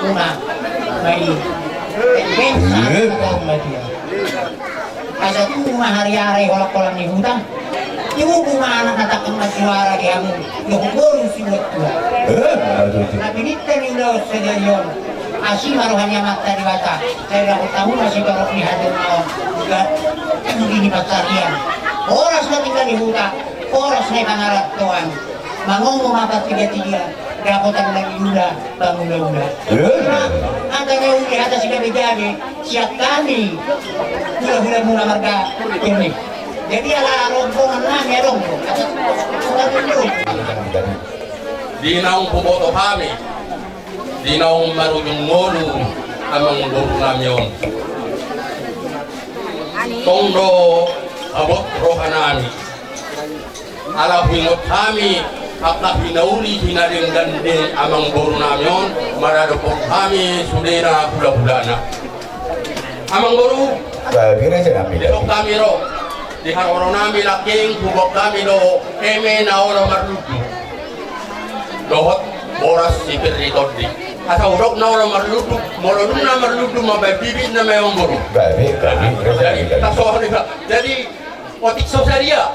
una may pensa ko madia asa tu mahari-hari kolak-kolak ni hutang ibu kumana natakang nagsuara kaya mo yung si buat tua nabinita ni Laos sa Dalion asing maruhannya mata di bata saya dah tahu masih barok ni hadong naon juga begini pasarian oras na tinggal di huta oras na pangarap tuan mangong mapat tiga-tiga dapat ang nag-iula bangula-ula ang tanong ni atas si kami siap kami hula-hula mula marga ini jadi ala rombongan na merong atas dinaong pumoto kami dinaong marunong ngolo amang guru namyon tongdo abot rohanami ala pingot kami akla pinauli hinaring gandin amang guru namyon maradopong kami sudena hula-hula na amang guru besok kami ro di haroro nami laking bubok kami lo eme na ora marludu dohot boras si perritod di asa urok na ora marludu molodum na marludu mabibibit na mayong guru jadi otik sosaria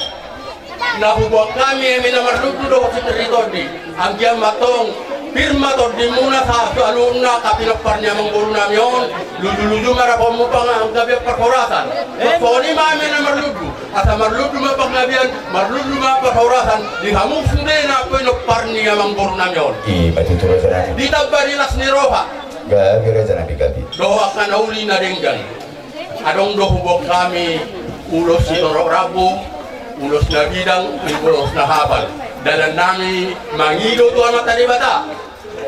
na hubok kami eme na marludu dohot si perritod di ang diyan matong firma to di muna sa alumna kapinapar niya mga guru namin yun ludu-ludu marapon mo pa nga ang gabi perforatan poni mami na marludu at sa marludu mapaglabian marludu mapagforatan di hamong sunday na pinapar niya mga guru namin yun di tagbarilas ni Roha doha ka na uli na ringgan adong dohubok kami ulos si Torok Rabu ulos na bidang ulos na habal dalan nami mangilo tuan mata di bata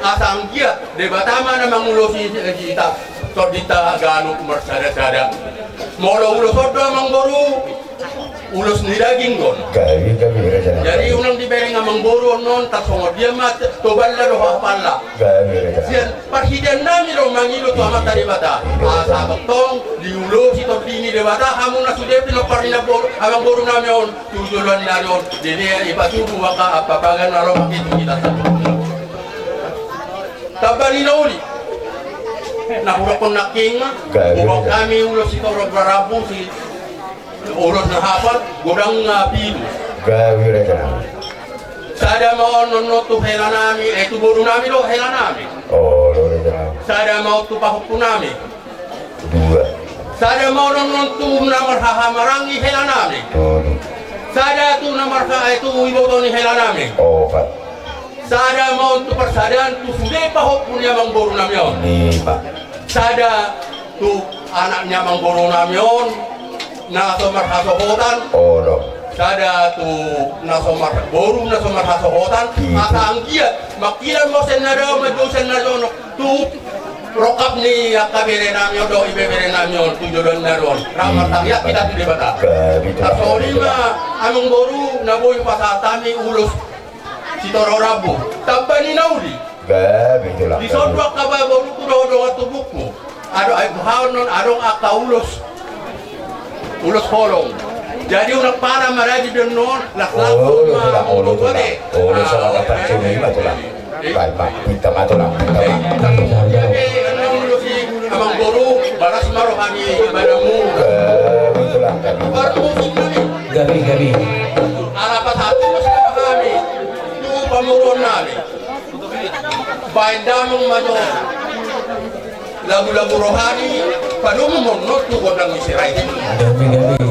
asang kia di bata mana mangulosi kita tordita ganu kumarsada-sada molo ulos ordo mangboru ulos ni daging gon jadi unang diberi nga mangboru non tasongo dia mat toballa do hapalla sian parhidan nami ro mangilo tuan mata di bata asa betong di ulosi tordini di bata hamun na sudah pinoparina boru amang boru nami on tujuan narion jadi ipatudu waka apapagan naro makitu kita tabani nauli nakuha ko naking ubang kami ulos si Toro Barabu si ulos na hapal gudang pilu sada mau nonotu hela nami itu boru nami lo hela nami sada mau tu pahuk nami sada mau nonotu namar hahamarangi hela nami sada tu namar itu iboto ni hela nami sada mau tu persadaan tu sudah pahok punya mang boru namyon sada tu anaknya mang boru namyon na somar hasohotan sada tu na somar boru na somar hasohotan asa anggiat makilan mo sen nado madusen nado tu rokap ni kabere namyon do ibebere namyon tu jodon naron ramar tangya kita tu debata tasori ma amang boru na boy pasatami ulus si Toro Rabu tambani nauli di sodwa kaba baru tu do tubukmu ado ay non adong akaulos ulos kolong jadi orang para maraji don non laklang ma ulos wale ulos ala pancene matulang baik kita matulang amang guru balas marohani badamu matulang gabi alapat hati mas kami pamurun namin bayan damang mano lagu-lagu rohani panumumon no tukod ng isiray gabi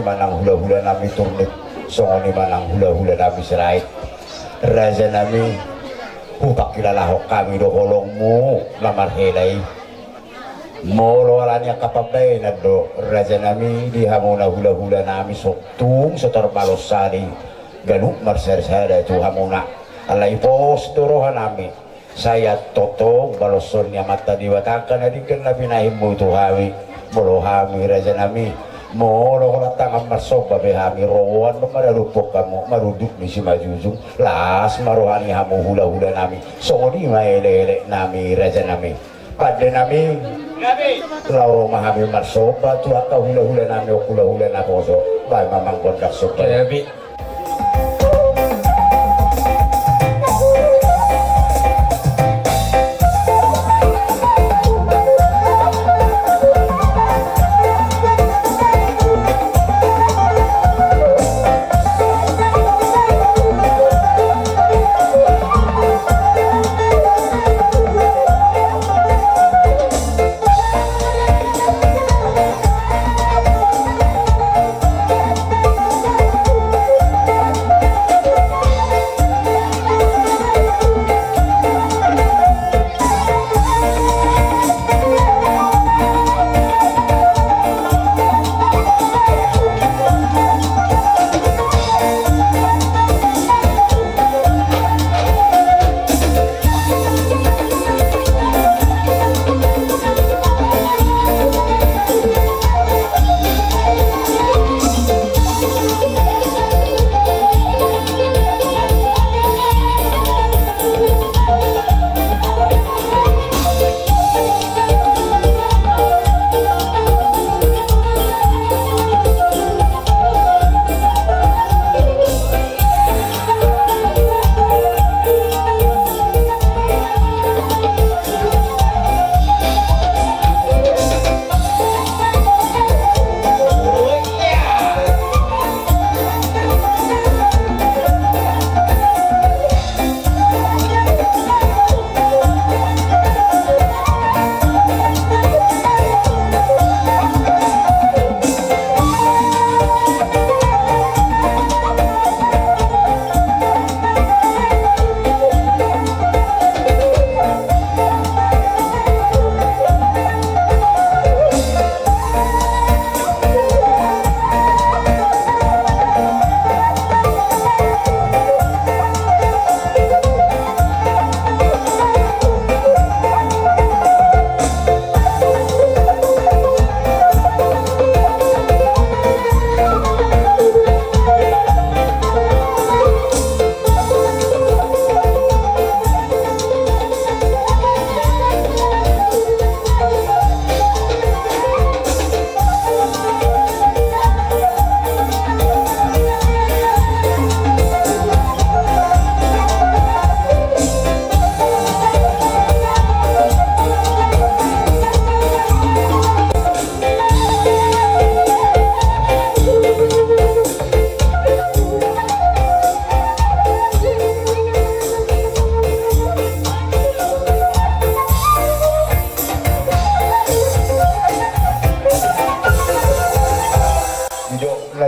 manang hula-hula nami turnip songoni manang hula-hula nami serait raja nami hupak kilalahok kami do kolongmu lamar helay molo alanya kapabay na do raja nami di hamuna hula-hula nami soktung sotorbalos sali ganuk marsersada itu hamuna alay pos turohan nami saya totong balosonnya mata diwatakan adikan na pinahimbo itu hawi molo hami raja nami molo ko tangan marsoba be hami rowan madarupok kamu maruduk ni si majujung las marohani hamu hula-hula nami songoni maelele nami raja nami pada nami lauro mahami marsoba tu aka hula-hula nami o hula-hula na poso bay mamang kondak soba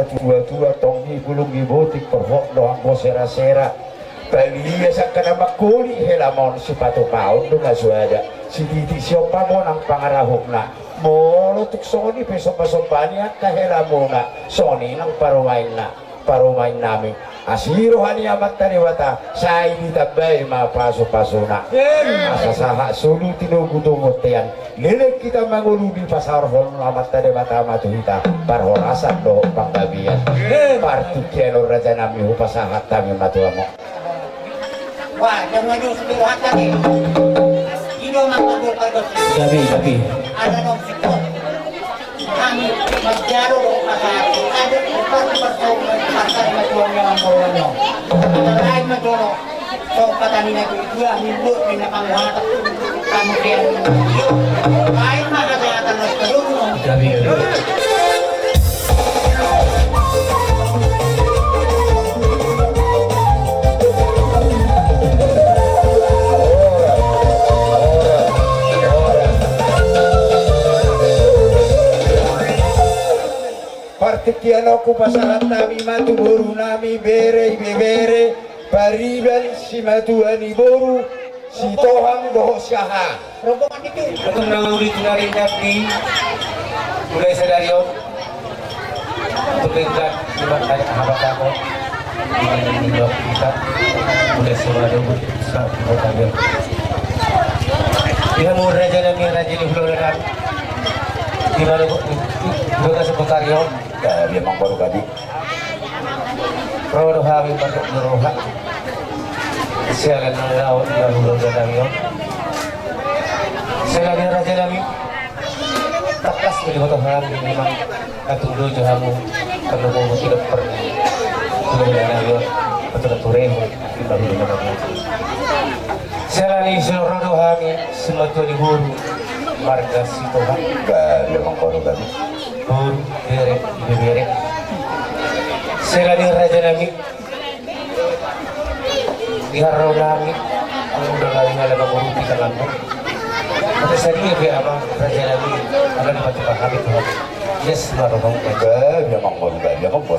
dua-dua tongi gulung gibotik perhok doang bo sera-sera Balia sa kanamakuli helamon si pato kaon do nga suada si titi siyopa mo ng pangarahok na molo tuksoni peso pasopanya kahelamona soni ng parumain namin asiro hani amat taniwata sa ini tabay mapaso-paso na asasaha sulu tinugutungot yan lilig kita manguludi pasarhon amat taniwata matuhita parhorasan do panggabian partikyano raja nami hupasahat kami matuwa mo. Wah, jangan nyus lihat lagi. Ini mangkul kagak. Tapi. Ada nom sikot. Kami menjaro pasar. Ada tempat bersama pasar majuannya mampuannya. Ada lain majuannya. So petani itu dua minggu minta pangguan. Kemudian lain mah kesehatan terus. Tapi. kiano ku pasaran nami matu boru nami bere bebere paribel si matuani boru si tohang doho syaha rombongan itu Untuk nanguri tunari nabi mulai sedario untuk lingkar lima kali sahabat aku di blok kita mulai semadu sahabat aku dia mau raja nami raja di pulau lenan di mana juga seputar yo dia mang baru kadi rodo hawi pada roha sialan nangau di pulau lenan yo sialan raja nami takas di kota haram memang atung dulu jahamu kalau mau tidak pergi pulau lenan yo betul-betul di baru lenan sialan seluruh rohani semua di huru marga Sitohan dia mang baru kadi huru bere sialan raja nami di harau nami ang udah kali ngalah baru di kalambu Tapi saya dia abang raja nabi akan dibantu kami Tuhan. Yes, baru bang. dia mang baru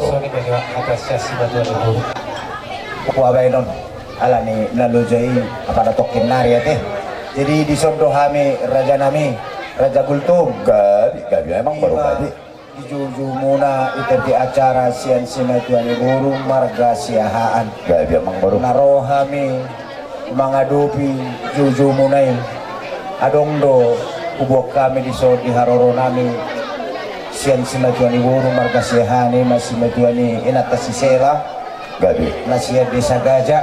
Soalnya bagi apresiasi bantuan ibu. aku abay non ala ni nalujay apa na tokin nari ate jadi di sondo hami raja nami raja gultum gabi emang baru kadi dijuju muna iterti acara sian sinatuan guru marga siahaan gabi emang baru narohami mangadupi juju munay adongdo ubok kami di so di haroro nami sian sinatuan guru marga siahani masih matuani inatasi sela gabi nasiya desa gajah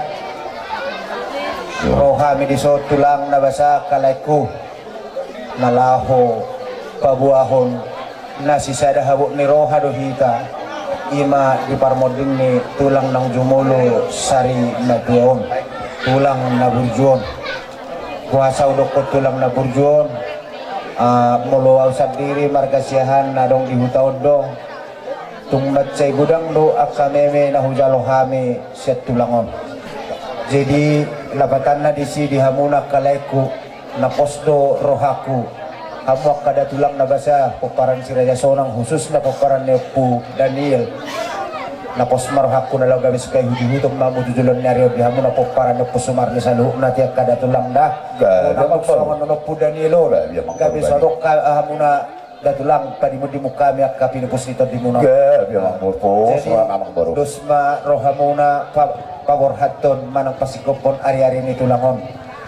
rohami di so tulang nabasa kalaiku nalaho pabuahon nasi sada habuk ni roha dohita ima di parmoding ni tulang ng jumulo sari na tuon tulang na burjuon kuasa udok tulang na burjuon muluaw sa diri margasiyahan na dong dihutaw dong tungmat say gudang do akameme na hujalo hami set tulangon jadi labatan na disi dihamuna kalaiku na posdo rohaku hamuak kada tulang na basa peparan si Raja Sonang khusus na peparan ni Pu Daniel na posmar haku na law gamis kay hudihutom mamu jujulan naryo dihamuna peparan ni Pusumar ni Saluh na tiyak kada tulang da na pagsolongan na Pu Daniel gamis adok hamuna datulang padimu kami akka pinupus nito di muna jadi dosma rohamuna pabor haton manang pasikopon ari-ari ni tulangon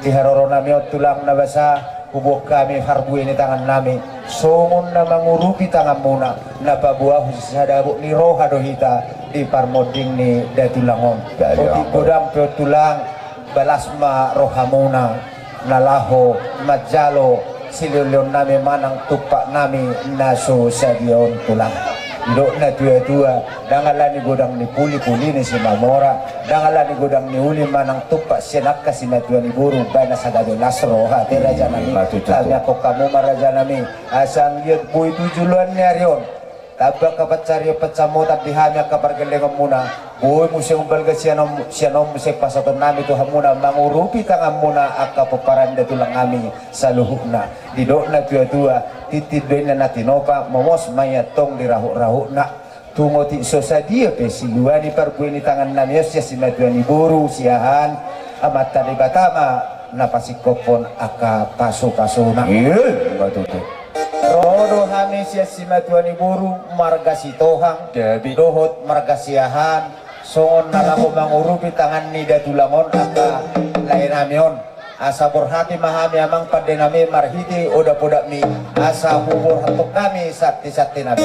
diharoro nami tulang na basa hubok kami harbu ini tangan nami songon na mangurupi tangan muna na pabuah khusus hadabuk ni roha dohita di parmoding ni datulangon oti godam pe tulang balasma rohamuna nalaho majalo silulun nami manang tupak nami naso sadion tulang dok na tua-tua dangalan ni godang ni puli-puli ni si Mamora dangalan ni godang ni uli manang tupak sinak kasi na tua ni buru bana sa gado lasro ha te raja nami kami ako kamu maraja nami asang yun buhay tujuluan niya riyon tabak kapat cari pecamotat di hamya kapar geleng muna buhay musyong balga siyanom musik pasaton nami tuha muna mangurupi tangan muna akka peparan tulang kami sa luhuk na didok na tua-tua titidoy na natinopa momos mayatong dirahu-rahu na tungoti sosadia pe siluani parbueni tangan nami siya simatuan ni buru siyahan amat tadi batama napasikopon akka paso-paso na batutu rodo hami siya simatuan ni buru marga sitohang dohot marga siyahan songon nalako mangurupi tangan ni datulamon akka lain namion asa borhati mahami amang padenami marhiti oda podak mi asa hubur hatok kami sakti-sakti nabi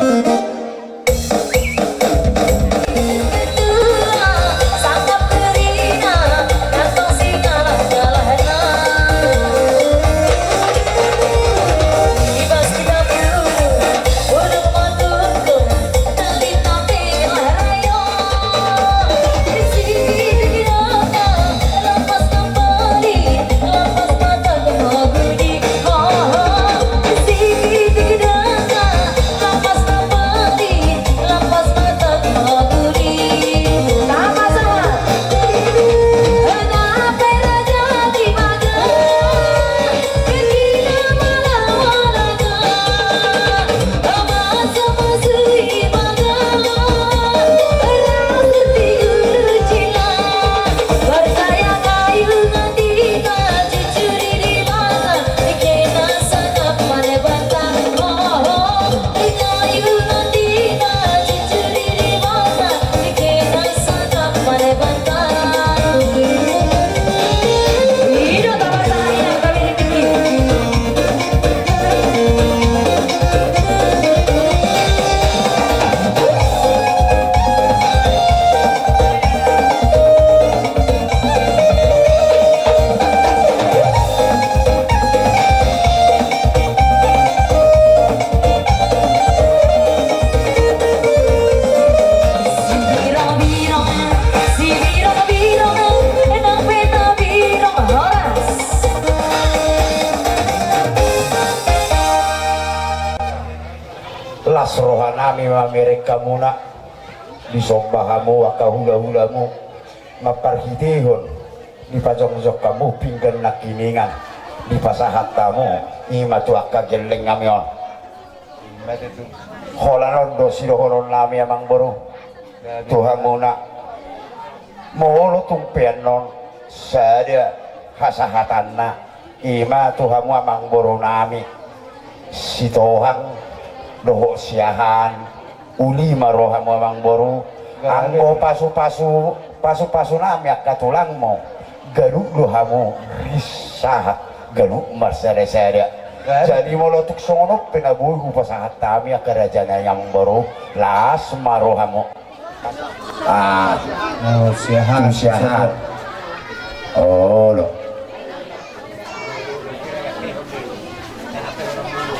Lapas las rohanami mereka muna disobbahamu akahula-hulamu maparhitihon di pajong-jok kamu pinggan nakiningan di pasahat kamu imatu akageleng ngamion holanon dosiro horon nami amang boru Tuhan muna moholo tumpian non sada hasahatanna ima Tuhan mu amang boru nami si Tuhan doho siahan uli maroha mo amang boru anggo pasu-pasu nami akatulang mo galuk lohamu risah galuk marsada-sada jadi molotuk sonok penabuhi pasahat kami kerajaan yang baru las marohamu siahan oh lo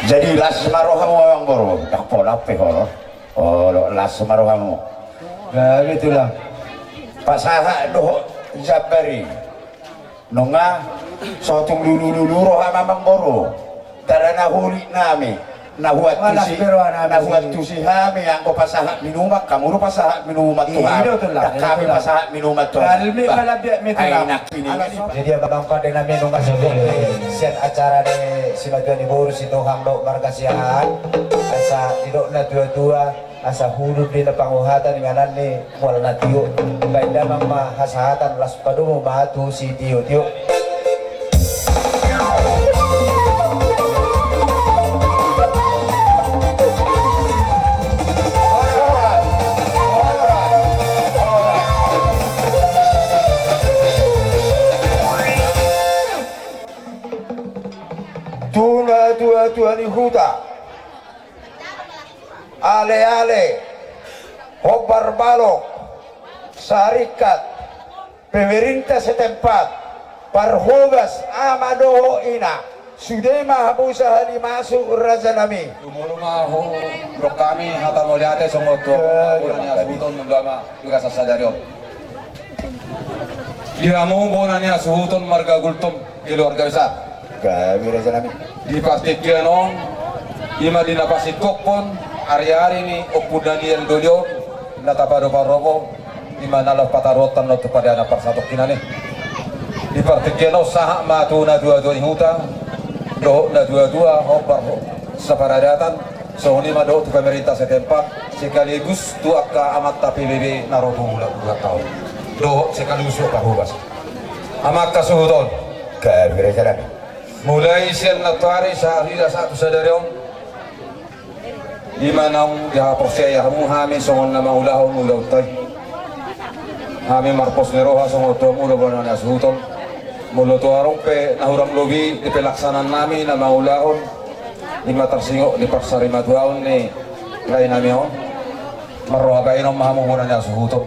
jadi las marohamu yang baru tak pola peholo oh lo las marohamu nah gitulah pasahat doh Jabari nunga sotung lulu roha mamang boro karena huli nami nahuat tusi hami yang ko pasahat minumak kamu pasahat minumak Tuhan kami pasahat minumak Tuhan jadi abang pada nami nunga set acara de silagan ibu si Tuhan do margasiahan asa tidak na dua-dua asa hulu di panguhatan dengan ni wala na tiyo kaya damang mahasahatan las padumo mahatu si tiyo tuna dua-dua ni huta ale-ale hobar balok syarikat pemerintah setempat parhogas amadoho ina sudah mahabusa masuk raja nami Tumulunga ho bro kami hata moliate somoto kurangnya suhuton menggama juga sasadarion diramu bonanya suhuton marga gultum keluarga besar kami raja nami di pasti kianon ima di napasit kokpon hari-hari ini opu Daniel Dolio natapado parobo ima nalap patarotan no pada anak persatok kinane di parti kianon sahak matu na dua-dua huta doh na dua-dua hobar separadatan sohoni mado pemerintah setempat sekaligus tuak ke amat PBB naroto ulang 2 tahun doh sekaligus hubas amat kasuhuton kami raja nami mulai siang natari sehari satu sadarion di mana dia percaya kamu kami songon nama ulah tay kami marpos neroha songon tuh ulah banana suhuton mulu tuh arompe nahuram lobi di pelaksanaan nami nama ulahon lima tersingok di paksari matuaun nih lain nami on maroha bayinom mahamu banana suhuton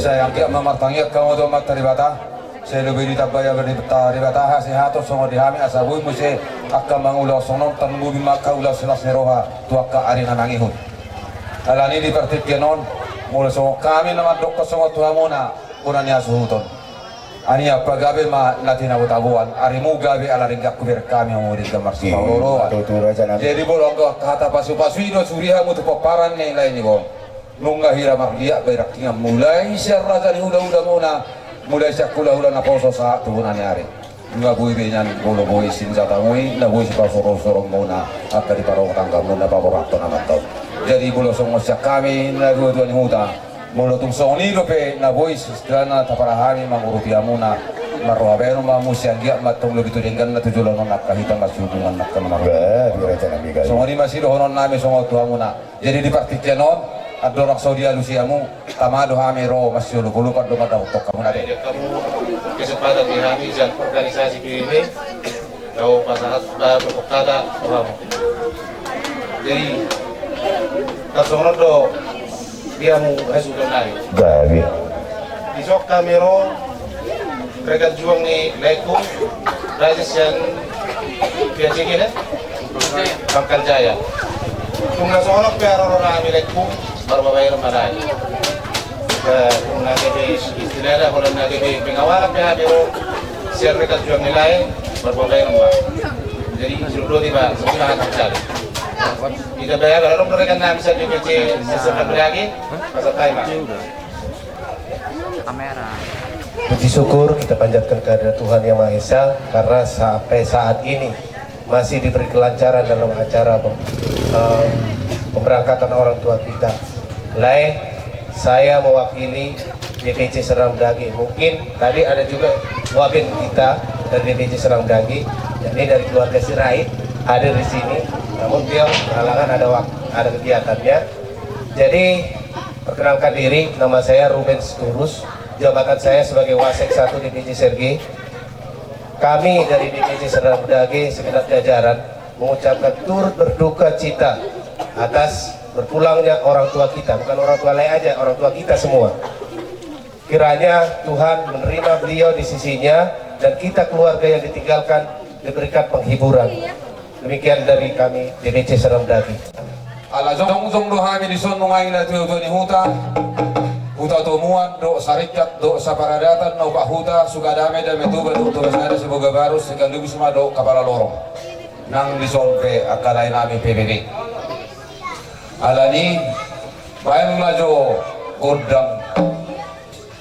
saya angkat mamartangiak kamu tuh mat taribata saya lebih ditabaya berdibeta ribataha sehato songo dihami asabui muse akka mangulau sonon tanmu bimaka ulau selas neroha tuaka arina nangihun alani di pertit kenon mula songo kami nama dokka songo tuhamuna unanya suhuton ani apa gabe ma latina butabuan arimu gabe ala ringgak kubir kami yang murid gamar sipaworo jadi bolong kata pasu-pasu ino suriha mutu paparan nih lain nih bol nunggah hira margia berak tinggal mulai siarra jadi udah muna mulai sakula-ula na poso sa tubunan yari nga buhi binyan bulo buhi sinjata mui na buhi sipa sorong-sorong muna at dari parong tangga muna paborakto naman tau jadi bulo songo siya kami na dua-dua ni huta mulo tung soni lope na buhi sistrana taparahami mangurupia muna marrohabero mamusya giya matong lebih tudinggan na tujulan ng nakahitang masyubungan nakamamarro songo ni masido honon nami songo tuha muna jadi di partikya non Adorang Saudi Alusiamu tamado kami ro masih lupa doma untuk kamu nade kamu kesempatan di kami dan organisasi ini kau pasangan berkata kamu jadi kasongan do dia mau hasil nari gabi besok kami ro mereka juang ni lekung rajas yang biasa gini Bangkal Jaya kung nasonok pero kami lekung berbagai remadan. Kung naging istilera, kung naging pengawalan niya, pero siya mereka juang nilai berbagai remadan. Jadi seluruh tiba semua akan terjadi. Kita bayar kalau mereka nggak bisa DPC sesuatu lagi, masa time. Puji syukur kita panjatkan kehadirat Tuhan Yang Maha Esa karena sampai saat ini masih diberi kelancaran dalam acara pemberangkatan orang tua kita. Saya mewakili DPC Seramdagi. Mungkin tadi ada juga wakil kita dari DPC Seramdagi, jadi dari keluarga Sirait ada di sini. Namun dia halangan ada kegiatannya. Jadi perkenalkan diri, nama saya Ruben Turus, jabatan saya sebagai Wasek 1 DPC Sergi. Kami dari DPC Seramdagi segenap jajaran mengucapkan turut berduka cita atas berpulangnya orang tua kita, bukan orang tua lain aja, orang tua kita semua. Kiranya Tuhan menerima beliau di sisinya dan kita keluarga yang ditinggalkan diberikan penghiburan. Demikian dari kami DPC Seramdagi. Ala jong do hami di son nungai na tu ni huta tomuan do sarikat do saparadatan no pahuta suka damai dan metuba do to sana semoga baru sekan dubi semua do kapala lorong nang di son pe akalai nami PBB. Alani bayan majo godang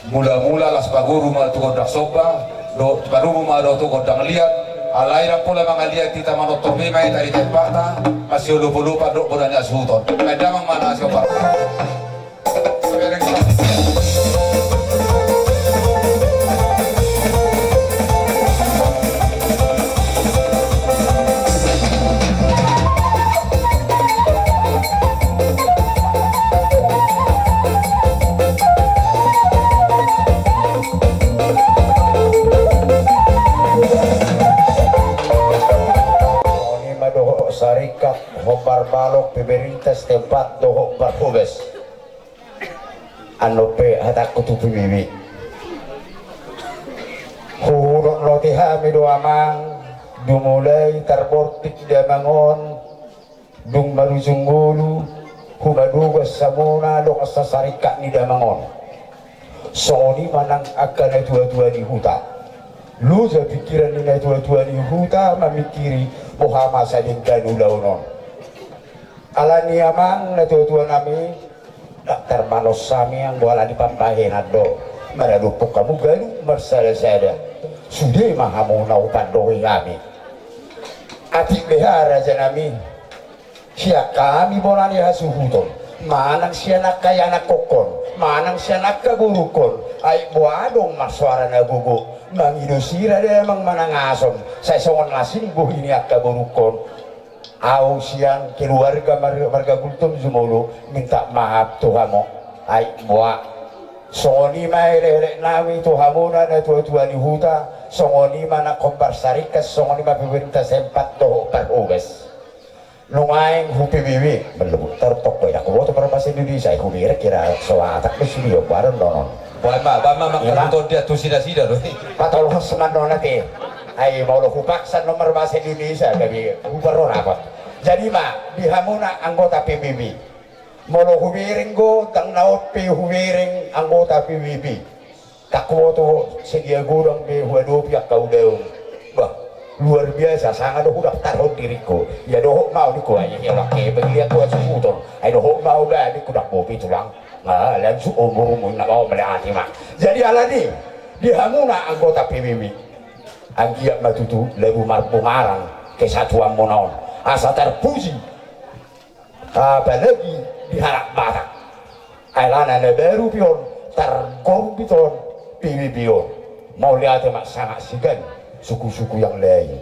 mula-mula las paguru ma tu godang sopa do parumu ma do tu godang liat alai na pula mga liat kita manotong may tari tempata masih lupa-lupa do bodanya suton medamang mana sopa Sarikat hobar balok pemerintah setempat dohok berhubes anu pe hatak kutu bibi huruk lotiha mido amang dumulai terbortik damangon dung marujunggulu humadugas samuna lo asa sarikat ni damangon soni manang akan dua-dua di huta lu sa pikiran ni dua-dua di huta mamikiri Muhammad sading kanulaw non. Alani amang natutuwa nami Dr. Manos sami ang wala di pampahinat do. Maradupok kamu galu marsada-sada. Sudah mahamu na upandohi kami. Atik behara dyan nami. Siya kami bolani hasuhuton. Manang siya nakaya nakokon. Manang siya nakaburukon. Ay buadong maswara na gugu. Mangidusira dia emang manangason saya songon ngasing buh ini akka burukon au siang keluarga marga kultum jumulu minta maaf tuhamo ay buah songoni maere nawi tuhamuna na tua-tua ni huta songoni mana kombar sarikas songoni ma pemerintah sempat toho perugas nungaing hupi bibi belum tertok ya aku waktu pernah masih Indonesia aku kira soatak besio bareng donon Bama makaluto dia tu sida-sida loh. Patol seman nanti. Ai mau lo paksa nomor bahasa Indonesia dari gubernur apa. Jadi mah dihamuna anggota PBB. Mau lo hubiring go tang naot pe hubiring anggota PBB. Takwo to sedia gudang be huado pihak kau deung. Wah, luar biasa sangat udah taruh diriku. Ya doh mau diku aja ya laki beliau kuat semutor. Ai doh mau dah diku dak bopi tulang. Langsung umur nak mau melihati mak. Jadi alani dihamuna anggota PBB. Anggiat matutu lebu marpungarang kesatuan monaon. Asa terpuji. Apalagi diharap batak. Ailana baru pion tergompiton PBB pion. Mau lihat mak sangat sigan suku-suku yang lain.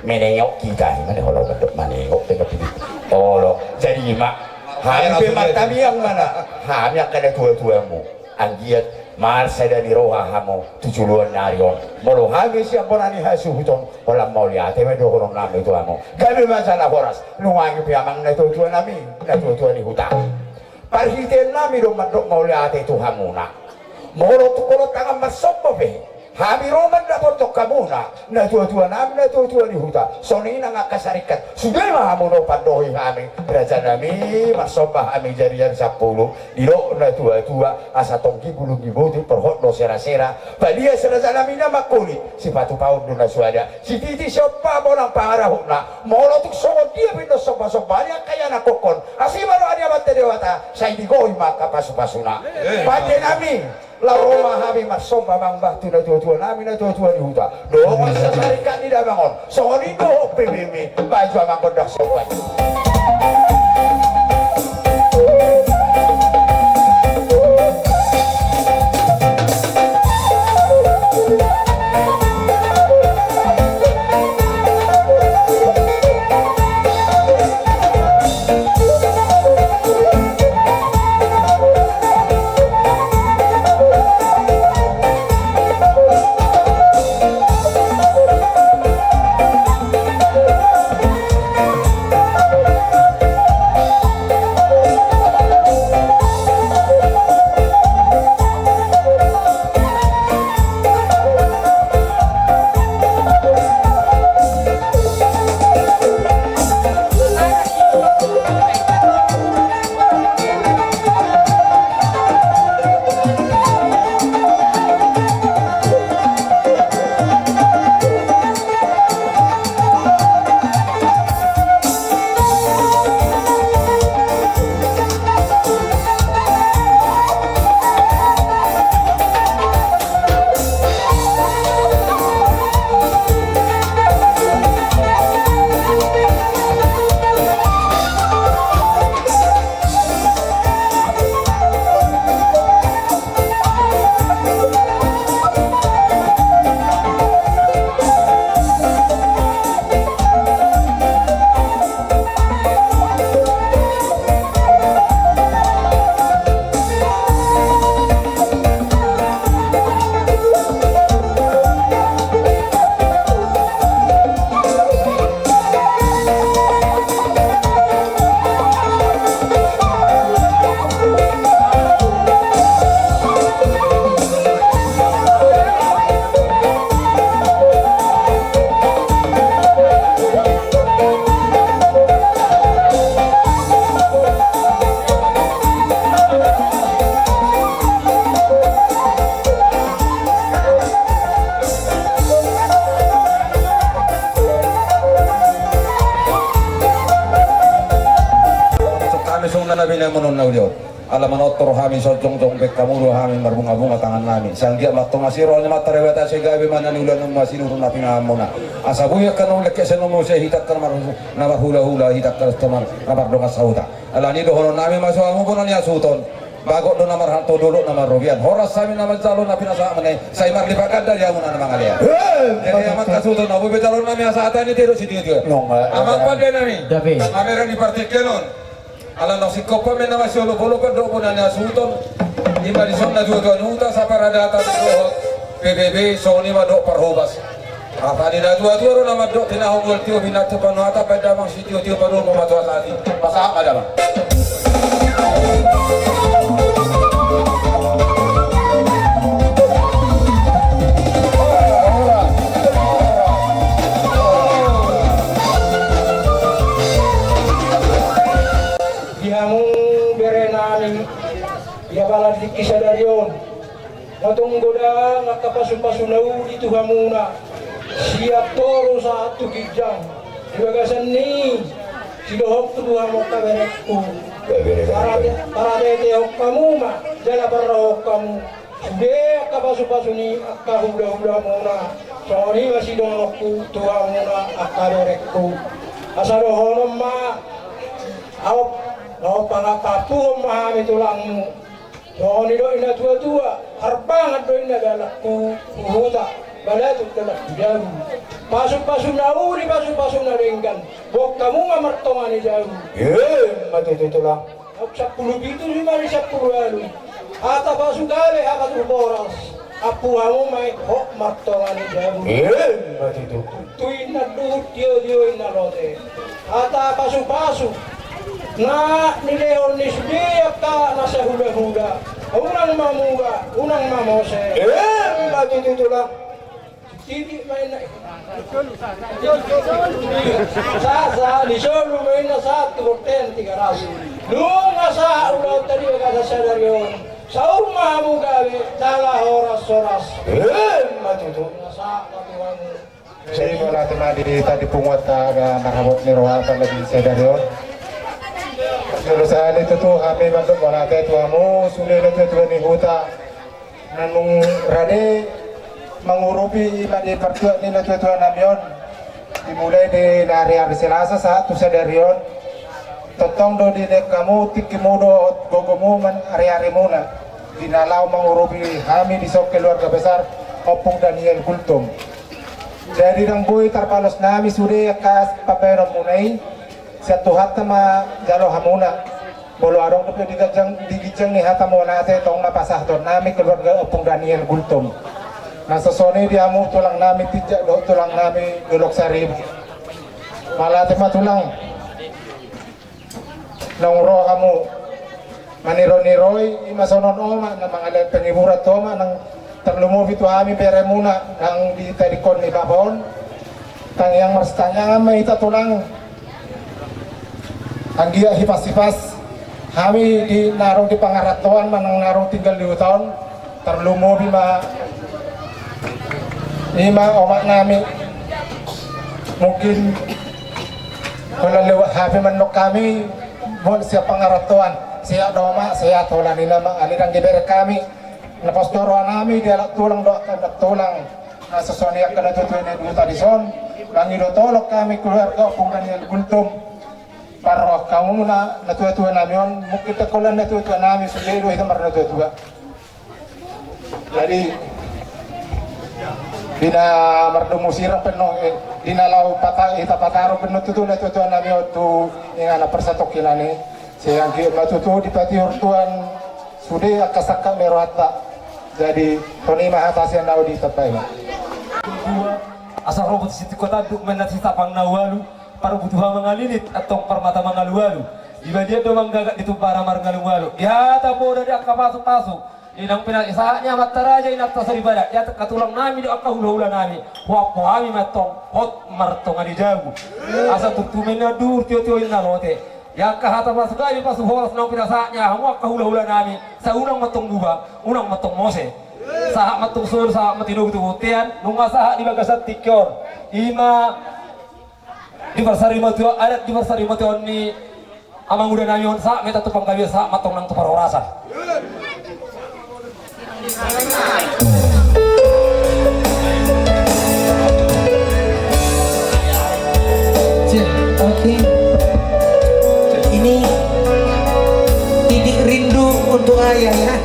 Menengok kita ini kalau bentuk menengok tengah pilih. Oh, jadi mak. Hampir martabi yang mana? Hami akan ada tua-tuamu. Anggiat marsa dan iroha hamu tujuan narion. Molo hami siapa nani hasu huton. Olam mau lihat eme dokonom nami tuamu. Kami masalah horas. Nuangi piamang na tua-tua nami, na tua-tua ni hutan. Parhiten nami do mandok mau lihat itu hamuna. Molo tu kalau tangan masok be. Kami Roman na puntok ka muna, natua-tua namin, natua-tua ni Huta. So ni nga kasarikat, sudah mahamuno pandohi kami. Raja nami, masomba kami jarian 10. Dilo natua-tua, asa tongki gulung gibuti, perhot no sera-sera. Balia serasa nami na makulit, si Patu Paun doon na suada. Si Titi siapa bolang pangarahok na, molotuk songon dia pindo somba-somba niya kaya nakokon. Asimano anya matedewata, sa indigoy makapasupasuna. Pati nami, la Roma kami masomba mang batu na tua-tua namin na tua-tua ni Huta. Doon sa sarikat ni Damangon. So ni doon PBB baju amang kondak sopan. Alaman otor kami sojong-jong bek kamulo kami marbunga-bunga tangan nami sang dia matong asiro ni matarewata segabe mana ni ulan masinurun na pinamona asa buya kanong lekke senomo se hitak kan na hula-hula hitak kan tomar nabar donga sauta alani dohono nami maso amu bonon ya suton bago do namar hanto dulu namar robian horas sami namar jalo na pinasa manay say marlipakan dari amun na mangalia jadi amat kasuton abu betalo nami asa atani tiro sidio amat pande nami amera ni partikenon alam nak sikopa mena masih olo-olo kan dok pun anya sultan lima di sana dua nuta sapara data doh PBB soni madok perhobas apa di dua nama dok tina hongol tio binat panu ata pada mang si tio panu mau matua tadi pasal apa dah bang Balan di kisah darion matong goda ngakapasun-pasunau itu hamuna siap toro satu kijang dibagasan ni sidohok tu hamok kaberekku para tete hok kamu ma jana parahok kamu sudah kapasun-pasuni akahula-hula muna soalnya masih dohokku tu hamuna akaberekku asadohonom ma awak pangakapu memahami tulangmu. So ni do ina tua harpangan do ina galakku Huta balatuk galak jauh pasuk nauri pasuk naringkan bok kamu ngamartongan jauh Matutulang ak 10 bitu 5 10 alu ata pasuk gale akat boras apu kamu mai hok martongan jauh Matutulang tuin na duhut dio ina lote ata pasuk na nileon ni sudiak ka nasa hula-hula unang mamuga unang mamose matutulang Tidak main na. Sa Lisolo main na sa 300. Doon nga sa ulaw tadi ka sa Darion. Sa urma mo gabi, dala oras-oras. Matuto. Nasa katuhan. Jadi mo natin tadi pungot na nakamot ni Rohatan lagi sa Darion. Kalau saya itu tuh kami bantu wala tayo mo sulit na tuwa ni Huta. Nanong rade mengurupi iba di pertua ni tuwa namion. Dimulai di hari-hari Selasa saat tu sa Darion. Totong do di kamu tikimu do gogomu man hari-hari muna. Dinalaw mengurupi kami di sok keluarga besar Opung Daniel Kultum. Dari nang buhay tarpalos nami sudah kas paperon munay sa tuhat na jalo hamuna. Bolo arong ko digijang ni hata mo natin itong mapasah doon nami keluarga Opung Daniel Kultum. Nasa soni di amu tulang nami tijak do tulang nami dulok sarib. Malate matulang. Nang roh kamu maniro-niroy imasonon oma na mga pengiburat oma nang terlumubi tu kami pere muna nang di tadikon ni babon tang yang marstanya may tatulang ang giya hipas-hipas kami di narong di pangaratuan manang narong tinggal 2 tahun terlumubi ima omak nami mungkin kalau lewat habi manok kami mohon siya pangaratuan siya doma siya tolan nila alirang giber kami lepas doa nami dia tulang tulang sesoniak kena tutuin dulu tadi son langi do tolok kami keluarga Opung Daniel Kultum paroh kamu na tua nami on mungkin tekolan tua nami sendiri itu marna tua jadi dina mardu musirang penuh dina lau pataro penuh tua nami tu yang anak persatok kilani siang matutu di pati ortuan sudah kasaka merohata jadi Tony Mahatasian nau di tepai asal robot situ kota duk menasi tapang nawalu para butuhan mengalinit atau permata mengalualu di bagian domang gagak itu para margalualu ya tapo dari akka masuk inang pinag isaanya mataraja inak tasari badak ya katulang nami di akka hula-hula nami wapo kami matong hot martong adi jagu asal tutumena dur tio-tio inalote yang kahata masuk kali pas horas nang pinasanya hamu akka hula-hula nami sa unang matong duba unang matong mose saha matong sur saha matinug tutian nunga saha di bagasat tikyor ima di bersari matu adat di bersari matu ni amang udah nami on saha meta tupang kawi saha matong nang tupar orasan Oke. Ini titik rindu untuk ayah ya.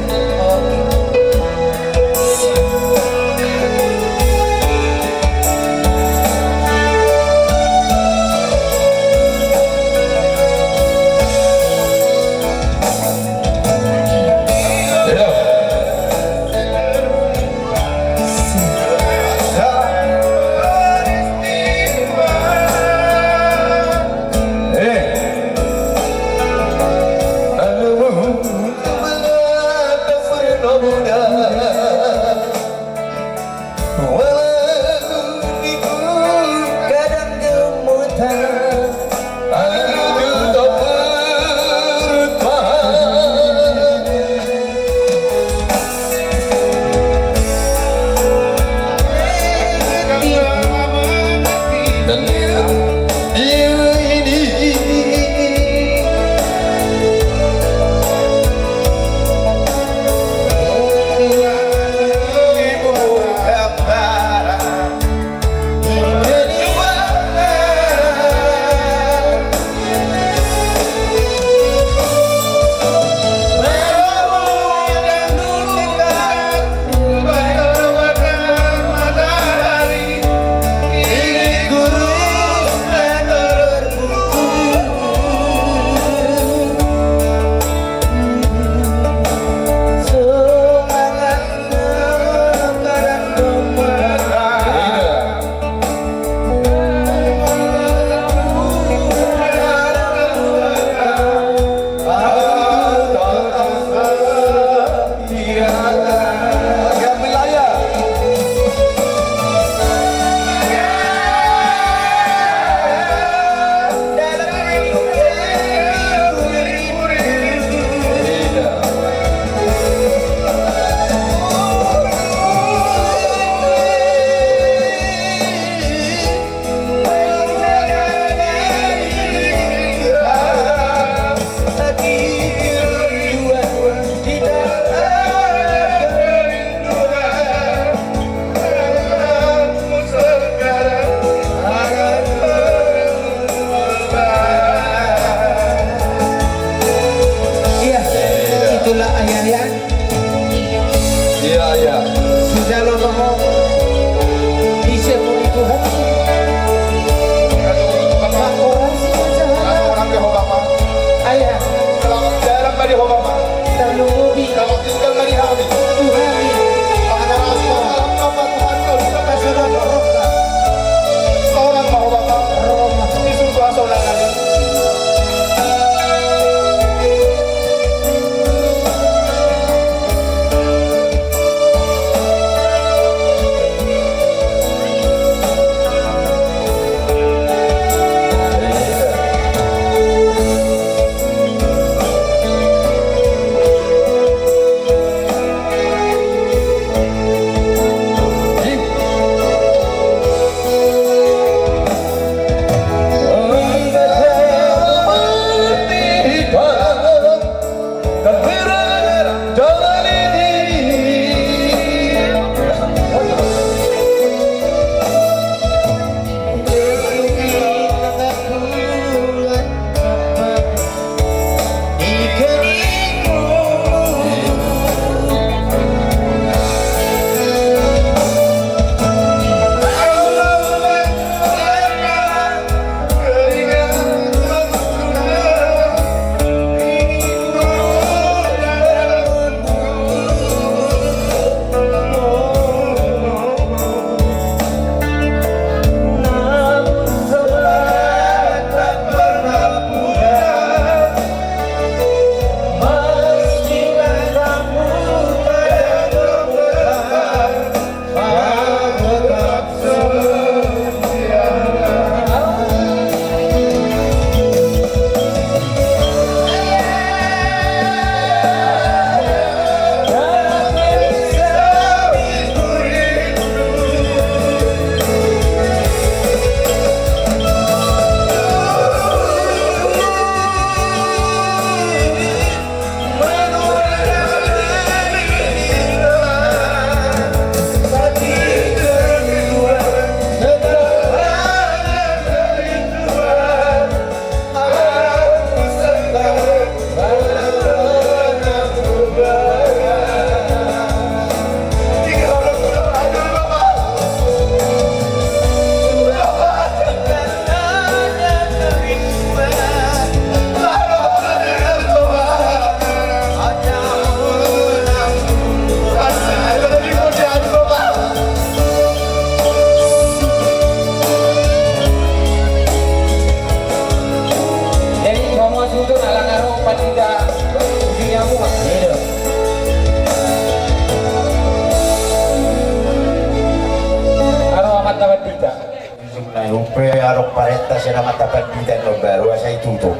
mata saya mata pendidikan lo baru saya tutup.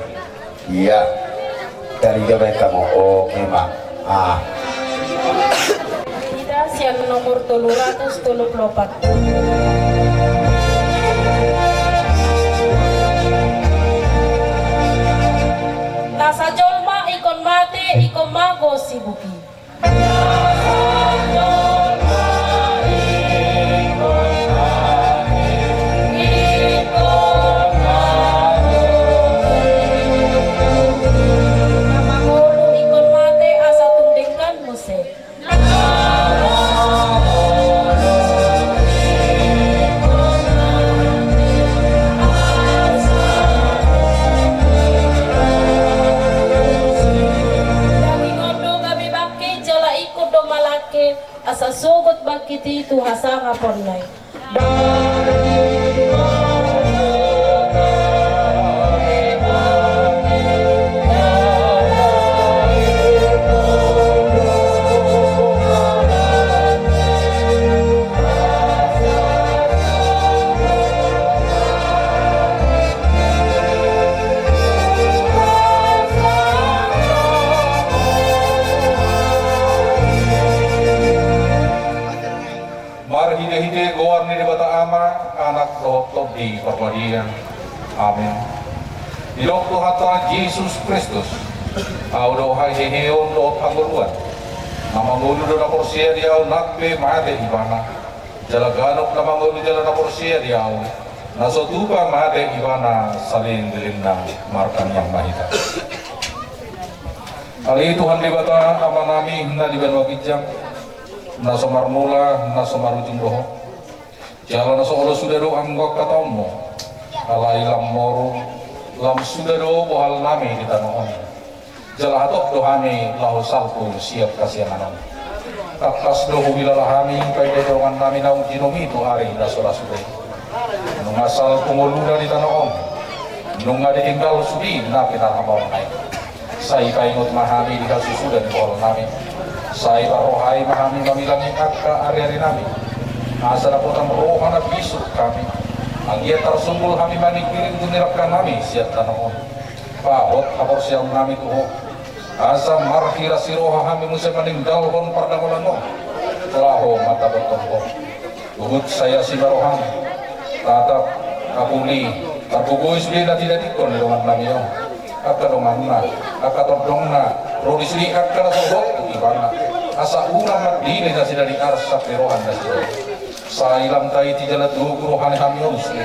Iya, dari zaman kamu. Oh memang. Tidak yang nomor 334. Nasa jolma ikon mate ikon mago sibuki. Asa sugot bakiti tu hasanga pornay. Hide-hide goar ni bata ama anak roh di perpadian. Amin. Di dalam Tuhan Yesus Kristus, au do hai heon do pangguruan. Nama ngulu do na porsia dia nakbe mate ibana. Jala ganok nama ngulu jala na porsia dia naso tuba mate ibana salin dilinna markan yang mahita. Kali Tuhan di bata ama nami na di banwa kijang. Naso marmula, naso marujung roho. Jalan naso olo sudaro anggok katamu. Alai lam moru, lam sudaro bohal nami di tanah oni. Jalahatok dohami lahu salku siap kasihan anam. Takas dohu bilalahami kaya dorongan nami naung jinomi itu hari nasora sudai. Nung asal kumuluna di tanah oni. Nung ditinggal sudi napi narhamau naik. Sai paingot mahami dikasih sudah di bohal nami. Saya rohai mahami mamilangi kakak hari-hari nami. Asal apotan rohana bisuk kami. Agia tersungguh kami manik piring tunirapkan nami siap tanahon. Pahot apor siang nami tuho. Asa marhira siroha kami musim maning dalhon pardagolan no. Telaho mata bertompo. Tuhut saya si barohan. Tatap kapuli. Tarbugois bila tidak dikon dengan nami no. Akadonganna, akatodongna, rodisli akara sobok ibana. Asa urang magdili na sila di arsa perohan na sila. Sa ilang tayo ti jala dugo rohani hamion sila.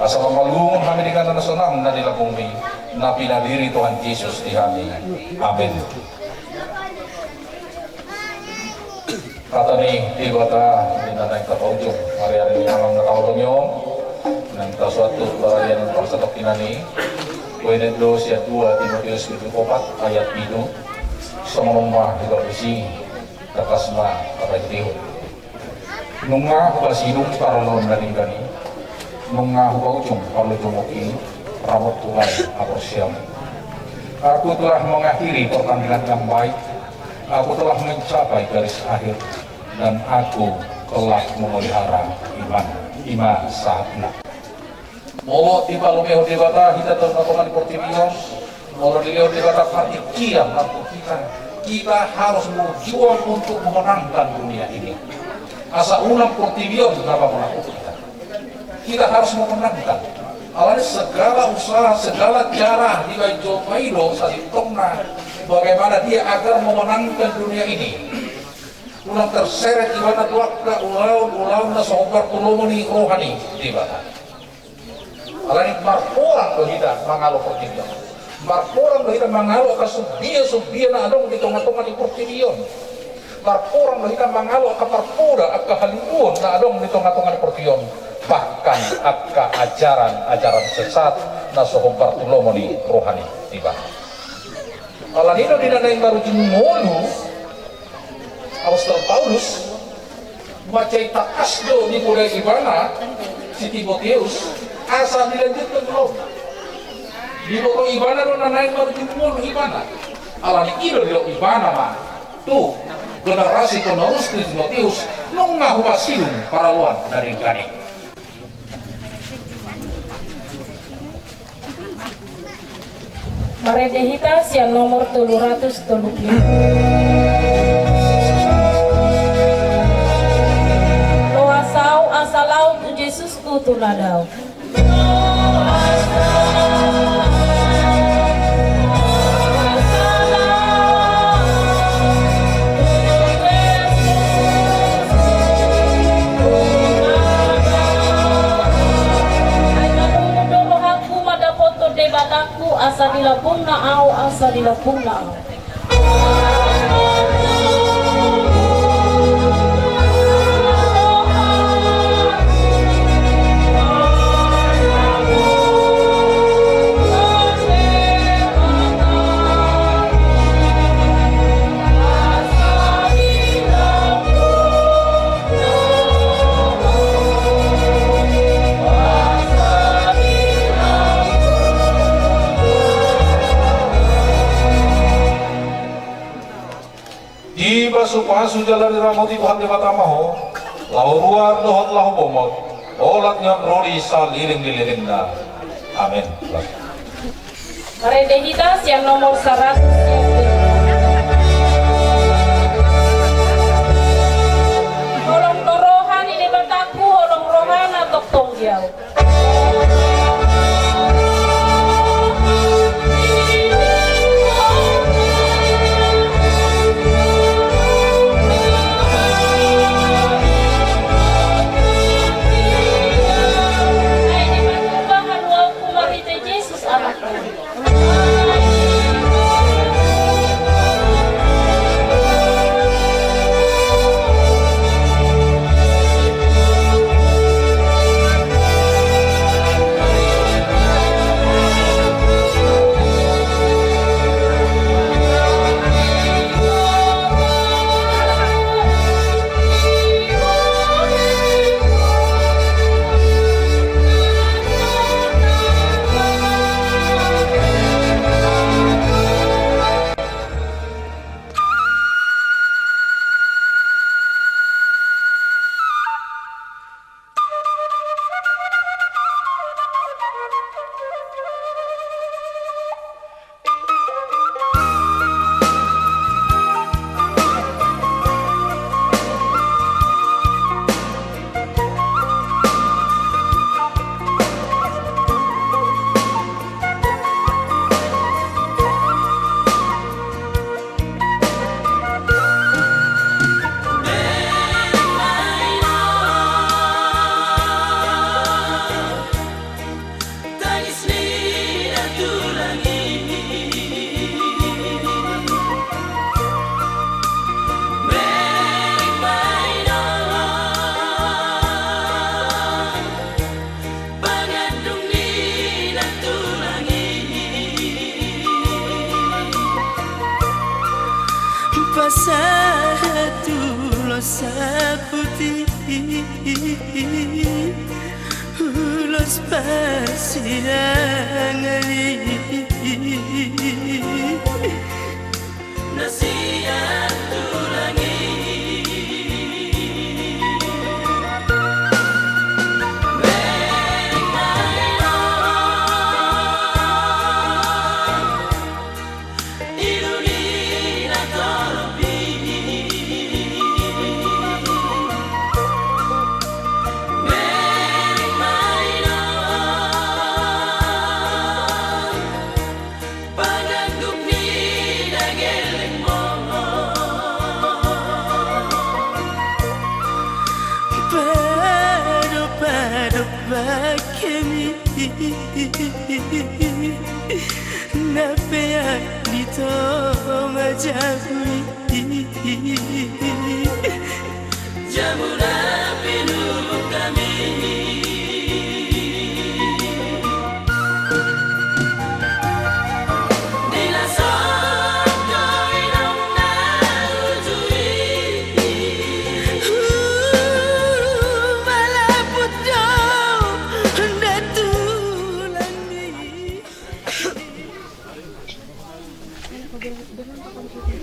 Asa mamalungon kami di kanan nasunang na nilagong mi na pinadiri Tuhan Jesus di kami. Amen. Kata ni di bata di nanay kapaudyong. Hari-hari ni hamang nakawalong yun. Nang taswatu barayan ng pagsatok kinani. Pwede do siya 2 Timoteus 4 ayat 7 sa mga isi kakasma kapatid. Nung nga hubasinong paralon na gani, nung nga hubaudyong palutumuki ramot tulay ako siyam. Aku telah mengakhiri pertandingan yang baik, aku telah mencapai garis akhir, dan aku telah memelihara iman saatna. Molo tiba lumeho di bata hita ternakongan portimion. Molo dileo di bata parti kiam lampu kita harus berjuang untuk memenangkan dunia ini. Asa ulang portimion kenapa melakukan kita harus memenangkan. Awalnya segala usaha, segala cara di Baijo Maido Sasitongna bagaimana dia agar memenangkan dunia ini. Ulang terseret di mana tuakka ulau na sobar tulumuni rohani di bata. Alani marporang kita mangalo portimion. Marporang kita mangalo kasubia na adong di tengah-tengah di portimion. Marporang kita mangalo kaparpura at kahalimuon na adong di tengah-tengah di portimion. Bahkan akka ajaran sesat na sohombar tulomoni rohani tiba. Alanino dinanay baru jingolu Apostol Paulus macay takasdo di mulai ibana si Timoteus asa dilanjutkan belum di bawah ibana lo nanain baru jumul ibana alani ido di lo ibana mah tuh generasi penerus Timoteus nung ngahupasilum paraluan dari gani Maredehitas yang nomor 335. Loasau asalau tu Yesus ku tuladau. Bataku asa dilapung naau asa dilapung naau. Pasu jalan ramoti Tuhan di mata maho lau ruar dohot lahu bomot olatnya rodi saliring na. Amin. Maredehitas yang nomor 100. Holong torohan ini bataku holong rohan atau tonggiau. Satu losa putih ulos persidangan nasihat tulangi napea dito majawi jamuna pinu kami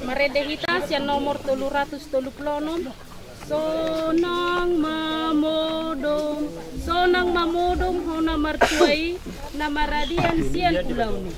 Maredehitas yang nomor 336. Sonang mamodom hona martuai namaradian sian pulau ni.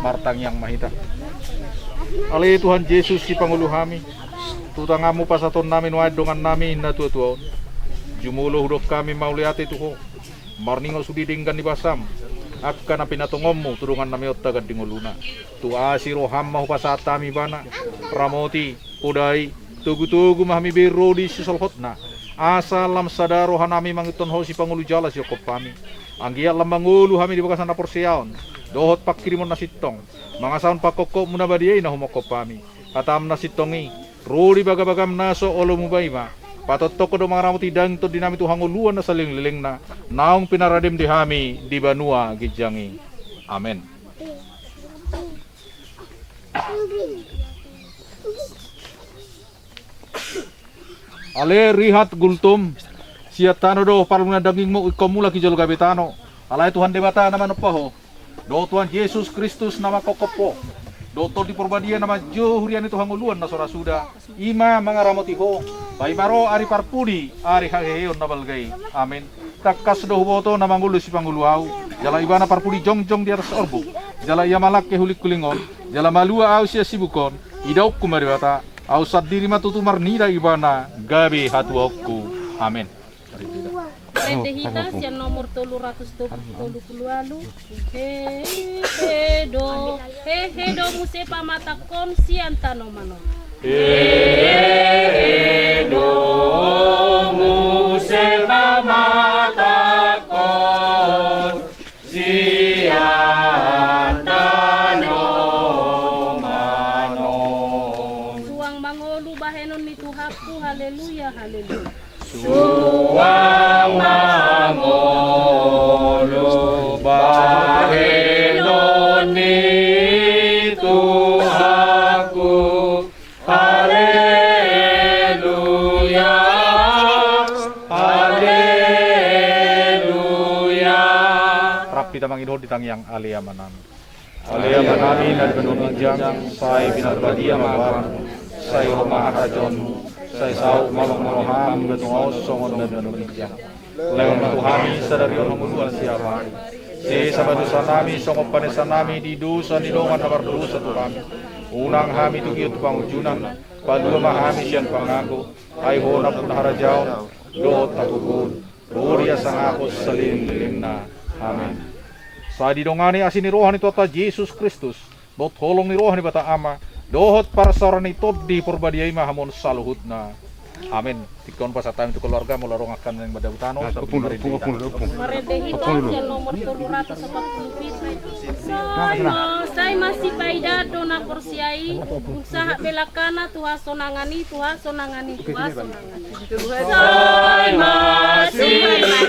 Martang yang mahita. Ali Tuhan Yesus si Pangulo kami. Tutangamu pasaton namin wa dongan namin na tuon. Jumulo hudok kami mauliati tuho. Marningo sudidinggan di basam. Akan na pinatungommu turungan nami ottagan dingoluna. Tu asiro hamma pasatami bana. Ramoti udai tugu-tugu mahmi biro di sisolhotna. Asalam sadaro hanami mangiton ho si Pangulo jala si okopami. Anggia lambangulu hami di bakasan rapor siaon. Dohot pakirimon nasitong. Mga saon pakoko muna badiyay na humokopami. Katam nasitongi. Rudi bagabagam naso olo mubayma. Patotoko do mga ramuti dangto dinami tu hanguluan na saling-liling na. Naong pinaradim di hami di banua gijangi. Amen. Ale rihat gultum. Siatano do parang daging mo ikomula ki jalo gabitano. Alay Tuhan debata naman pa ho. Do Tuhan Yesus Kristus nama kokopo. Do to di porbadia nama johurian itu hanguluan na sora suda. Ima mga ramotiho. Baimaro ari parpudi ari hageheon na balgay. Amen. Takas do huboto na mangulo si Panguluaw. Jala ibana parpudi jongjong di atas orbu. Jala iya malak ke hulik kulingon. Jala malua au sia sibukon. Idauk kumariwata. Au sadiri matutumar nira ibana. Gabi hatuokku. Amen. Rendehita siang nomor 320 he do musepa mata kon sian tanomano do musepa mata kon sian tanomano suang mangolu bahenon mituhaku haleluya haleluya Suang mangolo bahenon ni Tuhanku, haleluya, haleluya. Rapi tamang idol di tangyang aliamanan. Aliamanan dan penunjang saya binarbadia mawan, saya rumah rajon. Saya saw mamang betungos songon dan benunjang. Lewat Tuhani sadari orang muluan siapa. Si sabadu sanami songop panesanami di dosa di dongan nabar dosa Tuhan. Unang hami tugiut pangujunan. Padua mahami sian pangaku. Ay honap pun harajaw. Doot takukun. Buria sangakos salim-limna. Amin. Sa di dongani asini rohani Tuhan Yesus Kristus. Bot holong ni rohani bata ama. Dohot para sarani di perbadiai mahamon saluhut na. Amin. Tikon pasatan itu keluarga mularong akan yang pada utano. Marendehita yang nomor 340 saya masih paidado na porsiai usaha belakana tuha sonangani saya masih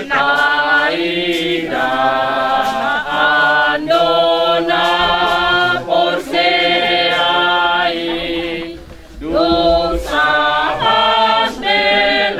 paida andona porsiai usaha belakana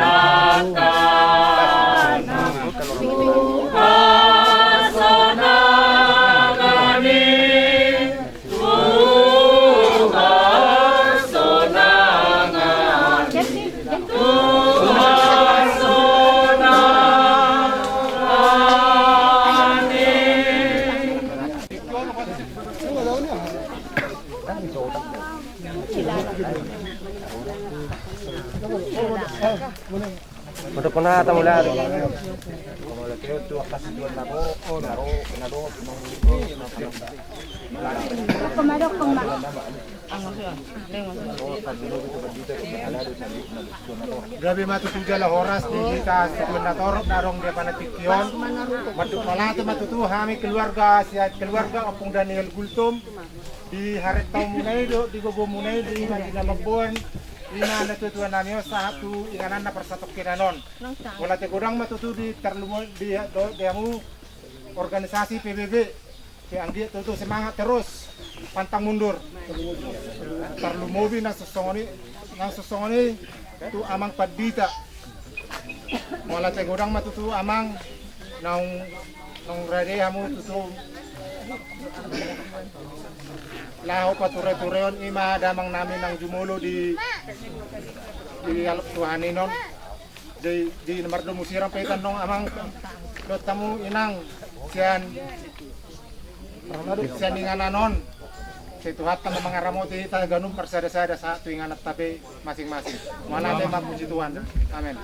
Untuk penata mula. Grabe matutugala horas di kita sebenarnya darong dia panatikyon. Matupalatu matutuhami keluarga Opung Daniel Gultum di Haret Tau Munay di Gogo Munay di Manila Mabuan. ina natutuan namin satu inganan na persatok kinanon. Wala te kurang matutu di terlumo di amu organisasi PBB. Kaya ang dia tutu semangat terus pantang mundur. Terlumobi na sosongoni tu amang padita. Wala te kurang matutu amang nong rade amu tutu laho pature-tureon ima damang namin ng jumulo di alap tuhanin non di namardo musirang paitan nong amang tamu inang siyan inganan non si tuhat ka mga ramoti ta ganun parsada-sada sa tuwing anak tabi masing-masing wala tayo mapuji Tuhan amen